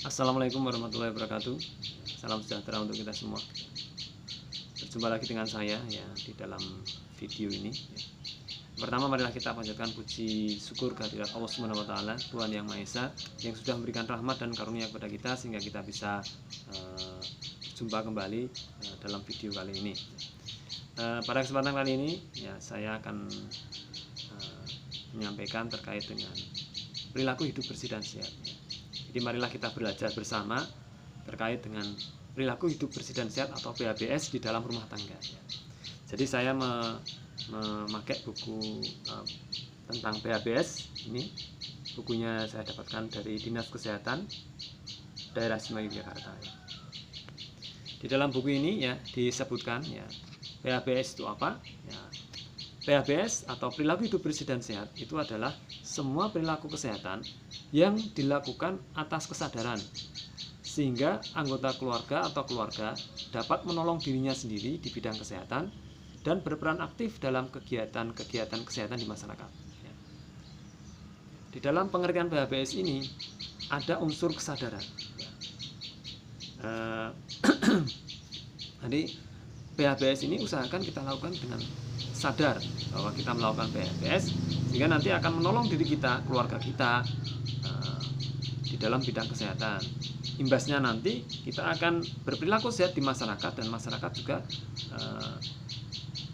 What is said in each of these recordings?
Assalamualaikum warahmatullahi wabarakatuh. Salam sejahtera untuk kita semua. Berjumpa lagi dengan saya ya di dalam video ini. Pertama, marilah kita panjatkan puji syukur kehadirat Allah Subhanahu wa taala, Tuhan yang Maha Esa, yang sudah memberikan rahmat dan karunia kepada kita sehingga kita bisa berjumpa kembali dalam video kali ini. Pada kesempatan kali ini ya saya akan menyampaikan terkait dengan perilaku hidup bersih dan sehat. Jadi marilah kita belajar bersama terkait dengan perilaku hidup bersih dan sehat atau PHBS di dalam rumah tangga. Jadi saya memakai buku tentang PHBS ini. Bukunya saya dapatkan dari Dinas Kesehatan Daerah Istimewa Yogyakarta. Di dalam buku ini ya disebutkan ya PHBS itu apa? Ya, PHBS atau perilaku hidup bersih dan sehat itu adalah semua perilaku kesehatan yang dilakukan atas kesadaran sehingga anggota keluarga atau keluarga dapat menolong dirinya sendiri di bidang kesehatan dan berperan aktif dalam kegiatan-kegiatan kesehatan di masyarakat. Di dalam pengertian PHBS ini ada unsur kesadaran. Jadi PHBS ini usahakan kita lakukan dengan sadar bahwa kita melakukan PHBS sehingga nanti akan menolong diri kita, keluarga kita di dalam bidang kesehatan. Imbasnya nanti kita akan berperilaku sehat di masyarakat dan masyarakat juga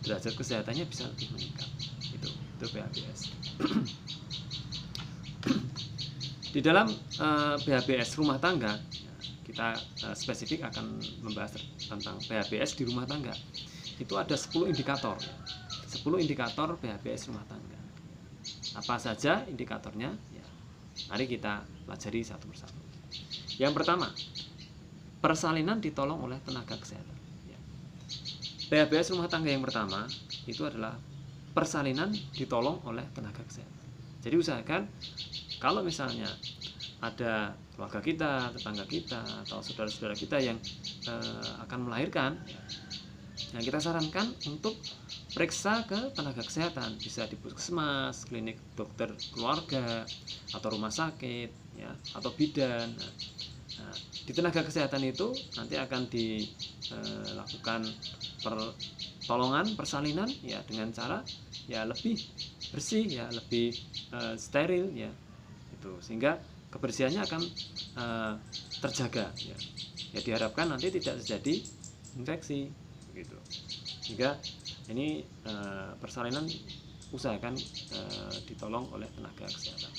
derajat kesehatannya bisa lebih meningkat. Itu PHBS. Di dalam PHBS rumah tangga kita spesifik akan membahas tentang PHBS di rumah tangga. Itu ada 10 indikator. 10 indikator PHBS rumah tangga. Apa saja indikatornya? Ya, mari kita pelajari satu persatu. Yang pertama, persalinan ditolong oleh tenaga kesehatan. Ya. PHBS rumah tangga yang pertama itu adalah persalinan ditolong oleh tenaga kesehatan. Jadi usahakan kalau misalnya ada keluarga kita, tetangga kita, atau saudara-saudara kita yang akan melahirkan, yang kita sarankan untuk periksa ke tenaga kesehatan, bisa di puskesmas, klinik dokter keluarga, atau rumah sakit, ya, atau bidan. Nah, di tenaga kesehatan itu nanti akan dilakukan pertolongan, persalinan, ya dengan cara ya lebih bersih, ya lebih steril, ya, itu sehingga kebersihannya akan terjaga. Ya. Ya diharapkan nanti tidak terjadi infeksi, gitu. Sehingga ini persalinan usahakan ditolong oleh tenaga kesehatan.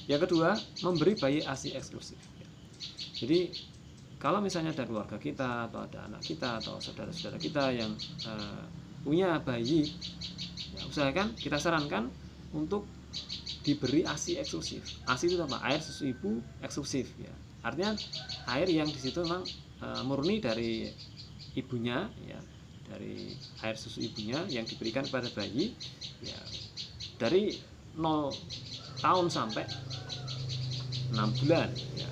Yang kedua, memberi bayi ASI eksklusif. Jadi kalau misalnya ada keluarga kita atau ada anak kita atau saudara-saudara kita yang punya bayi, ya usahakan kita sarankan untuk diberi ASI eksklusif. ASI itu apa? Air susu ibu eksklusif. Ya. Artinya air yang di situ memang murni dari ibunya, ya, dari air susu ibunya yang diberikan kepada bayi, ya, dari 0 tahun sampai 6 bulan, ya,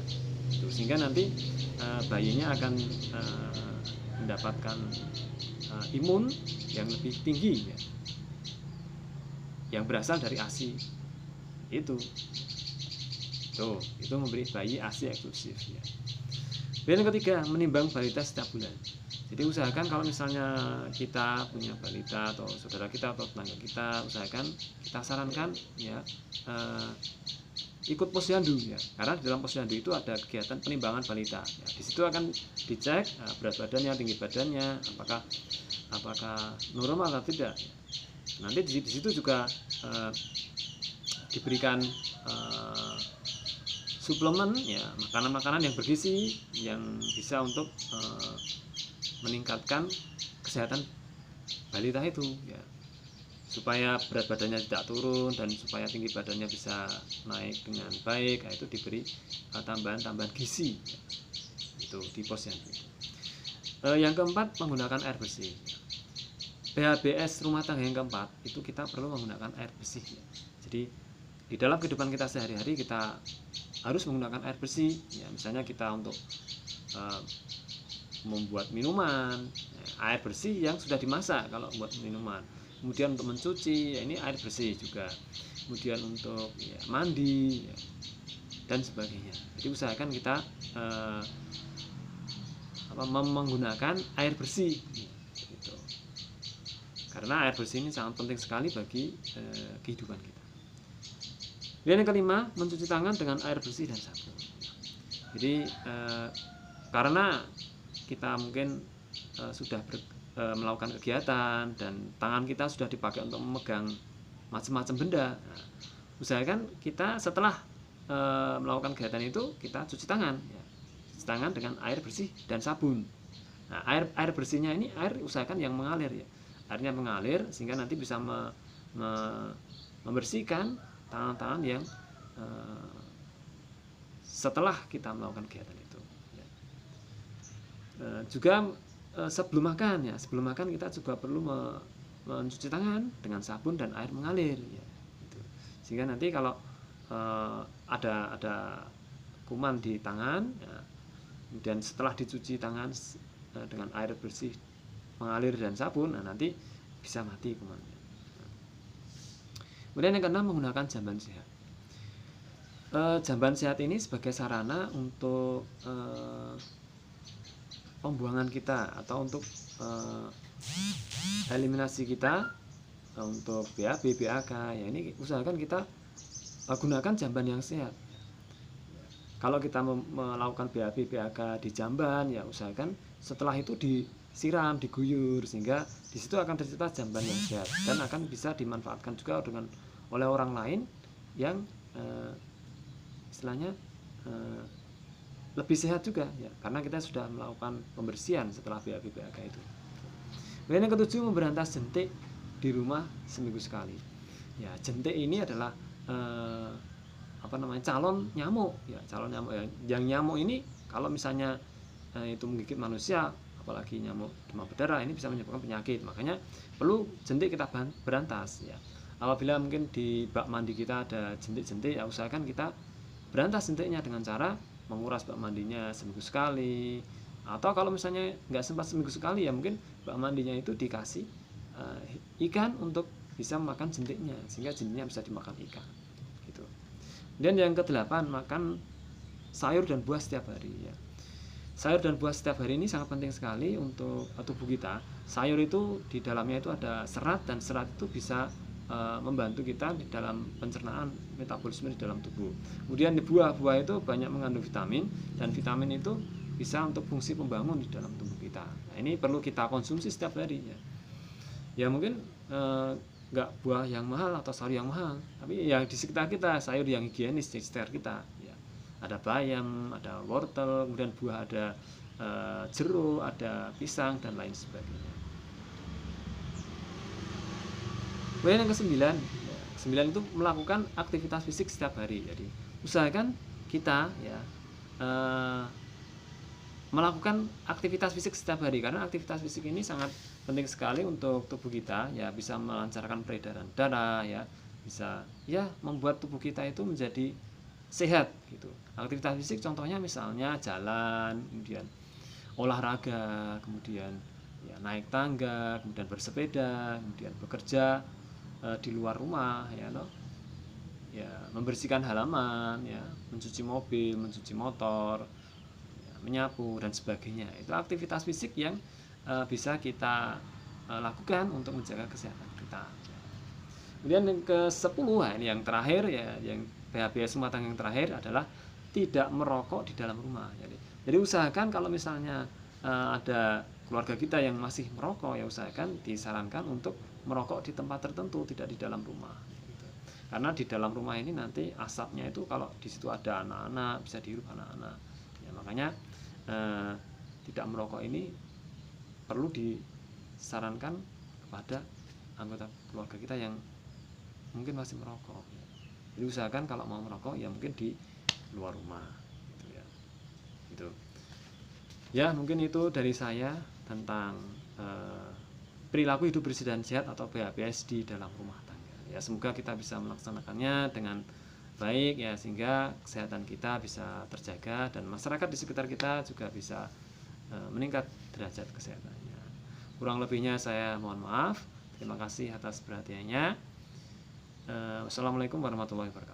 itu sehingga nanti bayinya akan mendapatkan imun yang lebih tinggi, ya, yang berasal dari ASI itu memberi bayi ASI eksklusif, ya. Dan yang ketiga, menimbang balita setiap bulan. Jadi usahakan kalau misalnya kita punya balita atau saudara kita atau tetangga kita, usahakan kita sarankan ya ikut posyandu, ya, karena di dalam posyandu itu ada kegiatan penimbangan balita. Ya, di situ akan dicek berat badannya, tinggi badannya, apakah normal atau tidak. Nanti di situ juga diberikan suplemen, ya, makanan-makanan yang bergizi yang bisa untuk meningkatkan kesehatan balita itu, ya, supaya berat badannya tidak turun dan supaya tinggi badannya bisa naik dengan baik. Itu diberi tambahan gizi, ya, itu di posyandu. Yang keempat, menggunakan air bersih. PHBS rumah tangga yang keempat itu kita perlu menggunakan air bersih, ya. Jadi di dalam kehidupan kita sehari-hari kita harus menggunakan air bersih, ya, misalnya kita untuk membuat minuman, ya, air bersih yang sudah dimasak kalau buat minuman. Kemudian untuk mencuci, ya, ini air bersih juga. Kemudian untuk ya, mandi, ya, dan sebagainya. Jadi usahakan kita menggunakan air bersih gitu. Karena air bersih ini sangat penting sekali bagi kehidupan kita. Dan yang kelima, mencuci tangan dengan air bersih dan sabun. Jadi karena kita mungkin sudah melakukan kegiatan dan tangan kita sudah dipakai untuk memegang macam-macam benda, nah, usahakan kita setelah melakukan kegiatan itu kita cuci tangan, ya. Cuci tangan dengan air bersih dan sabun. Nah, air bersihnya ini air usahakan yang mengalir, ya. Airnya mengalir sehingga nanti bisa membersihkan tangan-tangan yang setelah kita melakukan kegiatan itu. Juga sebelum makan, ya, sebelum makan kita juga perlu mencuci tangan dengan sabun dan air mengalir, ya, gitu. Sehingga nanti kalau ada kuman di tangan, ya, dan setelah dicuci tangan dengan air bersih mengalir dan sabun, nah nanti bisa mati kumannya. Kemudian yang keenam, menggunakan jamban sehat. Jamban sehat ini sebagai sarana untuk pembuangan kita atau untuk eliminasi kita untuk BAB, BAK, ya ini usahakan kita gunakan jamban yang sehat. Kalau kita melakukan BAB, BAK di jamban, ya usahakan setelah itu disiram, diguyur, sehingga di situ akan tercipta jamban yang sehat dan akan bisa dimanfaatkan juga oleh orang lain yang istilahnya lebih sehat juga, ya, karena kita sudah melakukan pembersihan setelah BAB, BAK itu. Kemudian yang ketujuh, memberantas jentik di rumah seminggu sekali. Ya, jentik ini adalah calon nyamuk, ya, calon nyamuk, ya. Yang nyamuk ini kalau misalnya itu menggigit manusia, apalagi nyamuk demam berdarah, ini bisa menyebabkan penyakit. Makanya perlu jentik kita berantas, ya. Apabila mungkin di bak mandi kita ada jentik-jentik, ya usahakan kita berantas jentiknya dengan cara menguras bak mandinya seminggu sekali. Atau kalau misalnya nggak sempat seminggu sekali, ya mungkin bak mandinya itu dikasih ikan untuk bisa makan jentiknya, sehingga jentiknya bisa dimakan ikan gitu. Dan yang kedelapan, makan sayur dan buah setiap hari, ya. Sayur dan buah setiap hari ini sangat penting sekali untuk tubuh kita. Sayur itu di dalamnya itu ada serat, dan serat itu bisa membantu kita di dalam pencernaan, metabolisme di dalam tubuh. Kemudian di buah-buah itu banyak mengandung vitamin, dan vitamin itu bisa untuk fungsi pembangun di dalam tubuh kita. Nah, ini perlu kita konsumsi setiap harinya. Ya mungkin nggak buah yang mahal atau sayur yang mahal, tapi yang di sekitar kita sayur yang higienis di sekitar kita, ya. Ada bayam, ada wortel, kemudian buah ada jeruk, ada pisang dan lain sebagainya. Kemudian yang kesembilan, ya, itu melakukan aktivitas fisik setiap hari. Jadi usahakan kita, ya, melakukan aktivitas fisik setiap hari, karena aktivitas fisik ini sangat penting sekali untuk tubuh kita, ya, bisa melancarkan peredaran darah, ya, bisa, ya, membuat tubuh kita itu menjadi sehat gitu. Aktivitas fisik contohnya misalnya jalan, kemudian olahraga, kemudian, ya, naik tangga, kemudian bersepeda, kemudian bekerja di luar rumah, ya, ya, membersihkan halaman, ya, mencuci mobil, mencuci motor, ya, menyapu dan sebagainya. Itu aktivitas fisik yang bisa kita lakukan untuk menjaga kesehatan kita. Kemudian yang ke-10, ini yang terakhir, ya, yang PHBS rumah tangga yang terakhir adalah tidak merokok di dalam rumah. Jadi usahakan kalau misalnya ada keluarga kita yang masih merokok, ya usahakan disarankan untuk merokok di tempat tertentu, tidak di dalam rumah gitu. Karena di dalam rumah ini nanti asapnya itu kalau di situ ada anak-anak bisa dihirup anak-anak, ya, makanya tidak merokok ini perlu disarankan kepada anggota keluarga kita yang mungkin masih merokok, ya. Jadi usahakan kalau mau merokok ya mungkin di luar rumah gitu, ya. Gitu. Ya, mungkin itu dari saya tentang perilaku hidup bersih dan sehat atau PHBS di dalam rumah tangga. Ya, semoga kita bisa melaksanakannya dengan baik, ya, sehingga kesehatan kita bisa terjaga dan masyarakat di sekitar kita juga bisa meningkat derajat kesehatannya. Kurang lebihnya saya mohon maaf. Terima kasih atas perhatiannya. Wassalamualaikum warahmatullahi wabarakatuh.